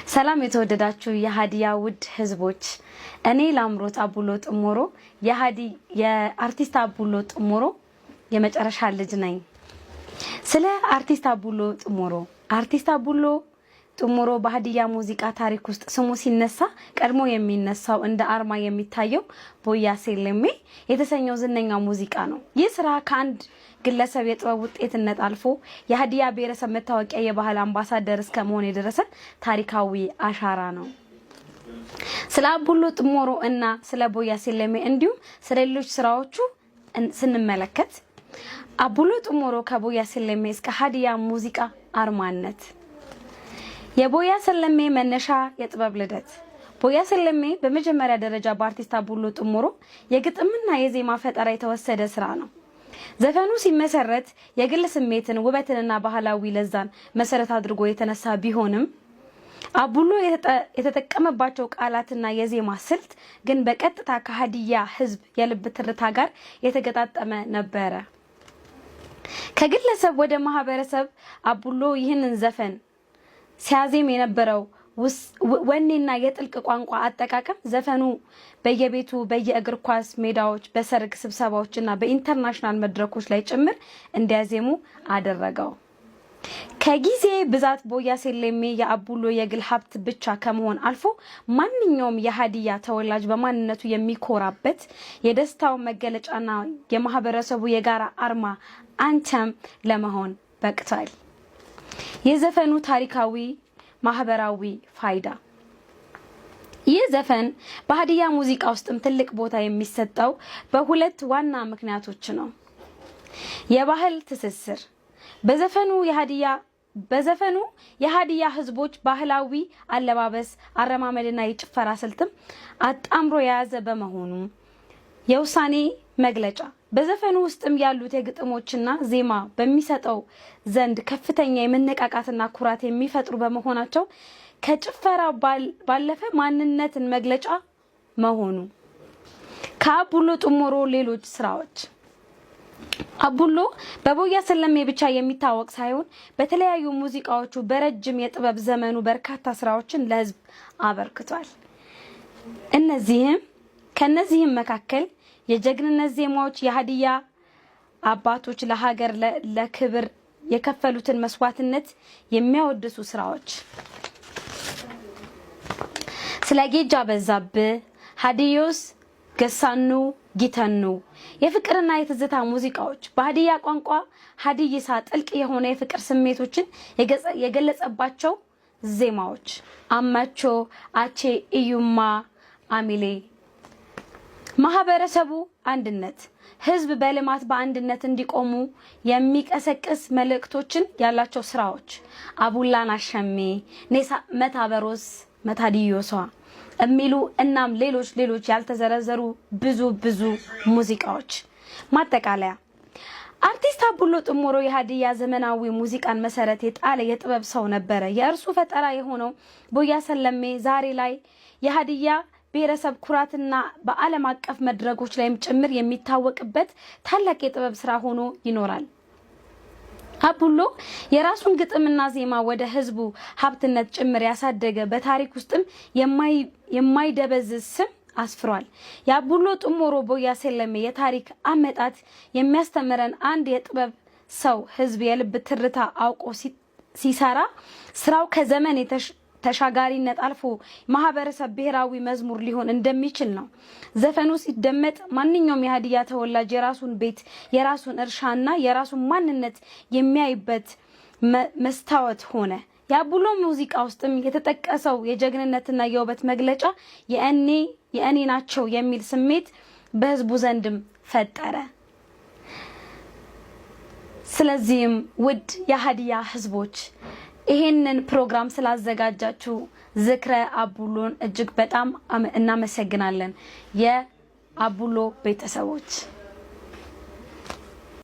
ሰላም የተወደዳችሁ የሃዲያ ውድ ህዝቦች እኔ ላምሮት አቡሎ ጥሞሮ የአርቲስት አቡሎ ጥሞሮ የመጨረሻ ልጅ ነኝ። ስለ አርቲስት አቡሎ ጥሞሮ በሃዲያ ሙዚቃ ታሪክ ውስጥ ስሙ ሲነሳ ቀድሞ የሚነሳው እንደ አርማ የሚታየው ቦያ ሴለሜ የተሰኘው ዝነኛው ሙዚቃ ነው። ይህ ስራ ከአንድ ግለሰብ የጥበብ ውጤትነት አልፎ የሃዲያ ብሔረሰብ መታወቂያ የባህል አምባሳደር እስከ መሆን የደረሰ ታሪካዊ አሻራ ነው። ስለ አቡሎ ጥሞሮ እና ስለ ቦያ ሴለሜ እንዲሁም ስለ ሌሎች ስራዎቹ ስንመለከት አቡሎ ጥሞሮ ከቦያ ሴለሜ እስከ ሃዲያ ሙዚቃ አርማነት የቦያ ሴለሜ መነሻ የጥበብ ልደት ቦያ ሴለሜ በመጀመሪያ ደረጃ በአርቲስት አቡሎ ጥሞሮ የግጥምና የዜማ ፈጠራ የተወሰደ ስራ ነው። ዘፈኑ ሲመሰረት የግል ስሜትን ውበትንና ባህላዊ ለዛን መሰረት አድርጎ የተነሳ ቢሆንም አቡሎ የተጠቀመባቸው ቃላትና የዜማ ስልት ግን በቀጥታ ከሃዲያ ህዝብ የልብ ትርታ ጋር የተገጣጠመ ነበር። ከግለሰብ ወደ ማህበረሰብ አቡሎ ይህንን ዘፈን ሲያዜም የነበረው ወኔና የጥልቅ ቋንቋ አጠቃቀም ዘፈኑ በየቤቱ በየእግር ኳስ ሜዳዎች በሰርግ ስብሰባዎችና በኢንተርናሽናል መድረኮች ላይ ጭምር እንዲያዜሙ አደረገው። ከጊዜ ብዛት ቦያ ሴለሜ የአቡሎ የግል ሀብት ብቻ ከመሆን አልፎ ማንኛውም የሃዲያ ተወላጅ በማንነቱ የሚኮራበት የደስታው መገለጫና የማህበረሰቡ የጋራ አርማ አንተም ለመሆን በቅቷል። የዘፈኑ ታሪካዊ ማህበራዊ ፋይዳ ይህ ዘፈን በሃዲያ ሙዚቃ ውስጥም ትልቅ ቦታ የሚሰጠው በሁለት ዋና ምክንያቶች ነው። የባህል ትስስር በዘፈኑ የሃዲያ ህዝቦች ባህላዊ አለባበስ አረማመድና የጭፈራ ስልትም አጣምሮ የያዘ በመሆኑ የውሳኔ መግለጫ በዘፈኑ ውስጥም ያሉት የግጥሞችና ዜማ በሚሰጠው ዘንድ ከፍተኛ የመነቃቃትና ኩራት የሚፈጥሩ በመሆናቸው ከጭፈራ ባለፈ ማንነትን መግለጫ መሆኑ። ከአቡሎ ጥሞሮ ሌሎች ስራዎች አቡሎ በቦያ ሴለሜ ብቻ የሚታወቅ ሳይሆን በተለያዩ ሙዚቃዎቹ በረጅም የጥበብ ዘመኑ በርካታ ስራዎችን ለህዝብ አበርክቷል። ከነዚህም መካከል የጀግንነት ዜማዎች የሃዲያ አባቶች ለሀገር ለክብር የከፈሉትን መስዋዕትነት የሚያወድሱ ስራዎች ስለ ጌጃ በዛብህ ሃዲዮስ ገሳኑ ጊተኑ የፍቅርና የትዝታ ሙዚቃዎች በሃዲያ ቋንቋ ሃዲይሳ ጥልቅ የሆነ የፍቅር ስሜቶችን የገለጸባቸው ዜማዎች አማቾ አቼ ኢዩማ አሚሌ ማህበረሰቡ አንድነት ህዝብ በልማት በአንድነት እንዲቆሙ የሚቀሰቅስ መልእክቶችን ያላቸው ስራዎች አቡላን አሸሜ ኔሳ መታበሮስ መታዲዮሷ እሚሉ እናም ሌሎች ያልተዘረዘሩ ብዙ ሙዚቃዎች። ማጠቃለያ አርቲስት አቡሎ ጥሞሮ የሃዲያ ዘመናዊ ሙዚቃን መሰረት የጣለ የጥበብ ሰው ነበር። የእርሱ ፈጠራ የሆነው ቦያ ሴለሜ ዛሬ ላይ የሃዲያ ብሔረሰብ ኩራትና በዓለም አቀፍ መድረኮች ላይም ጭምር የሚታወቅበት ታላቅ የጥበብ ስራ ሆኖ ይኖራል። አቡሎ የራሱን ግጥምና ዜማ ወደ ህዝቡ ሀብትነት ጭምር ያሳደገ በታሪክ ውስጥም የማይደበዝዝ ስም አስፍሯል። የአቡሎ ጥሞሮ ቦያ ሴለሜ የታሪክ አመጣጥ የሚያስተምረን አንድ የጥበብ ሰው ህዝብ የልብ ትርታ አውቆ ሲሰራ ስራው ከዘመን ተሻጋሪነት አልፎ ማህበረሰብ ብሔራዊ መዝሙር ሊሆን እንደሚችል ነው። ዘፈኑ ሲደመጥ ማንኛውም የሃዲያ ተወላጅ የራሱን ቤት የራሱን እርሻና የራሱን ማንነት የሚያይበት መስታወት ሆነ። የአቡሎ ሙዚቃ ውስጥም የተጠቀሰው የጀግንነትና የውበት መግለጫ የእኔ ናቸው የሚል ስሜት በህዝቡ ዘንድም ፈጠረ። ስለዚህም ውድ የሃዲያ ህዝቦች ይሄንን ፕሮግራም ስላዘጋጃችሁ ዝክረ አቡሎን እጅግ በጣም እናመሰግናለን። የአቡሎ ቤተሰቦች